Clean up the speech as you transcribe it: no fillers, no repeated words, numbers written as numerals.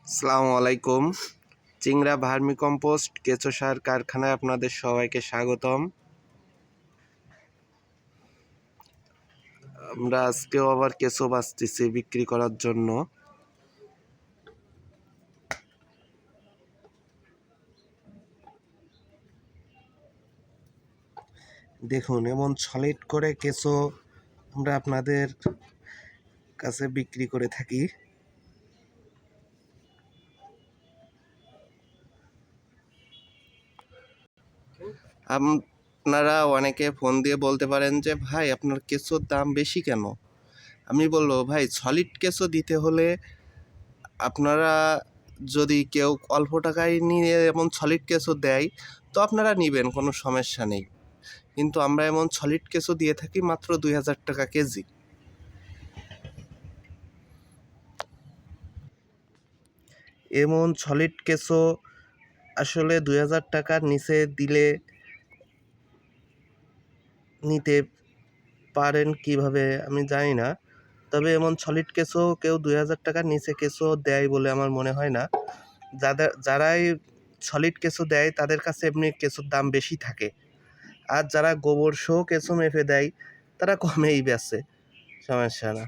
আসসালামু আলাইকুম। চিংড়া ভার্মিকম্পোস্ট কেঁচো সার কারখানায় আপনাদের সবাইকে স্বাগতম। আমরা আজকেও আবার কেঁচো বাছতেছি বিক্রি করার জন্য। দেখুন, এমন সলিড করে কেঁচো আমরা আপনাদের কাছে বিক্রি করে থাকি। আপনারা অনেকে ফোন দিয়ে বলতে পারেন যে ভাই আপনার কেঁচোর দাম বেশি কেন? আমি বলবো ভাই, সলিড কেঁচো দিতে হলে আপনারা যদি কেউ অল্প টাকায় নিয়ে এমন সলিড কেঁচো দেয় তো আপনারা নেবেন, কোনো সমস্যা নেই। কিন্তু আমরা এমন সলিড কেঁচো দিয়ে থাকি মাত্র 2000 টাকা কেজি। এমন সলিড কেঁচো আসলে 2000 টাকার নিচে দিলে নিতে পারেন কিভাবে আমি জানি না। তবে এমন সলিড কেঁচো কেউ 2000 টাকার নিচে কেঁচো দেয় বলে আমার মনে হয় না। যারাই সলিড কেঁচো দেয় তাদের কাছে এমনি কেঁচোর দাম বেশি থাকে। আর যারা গোবর সহ কেঁচো মেপে দেয় তারা কমেই বেচে, সমস্যা না।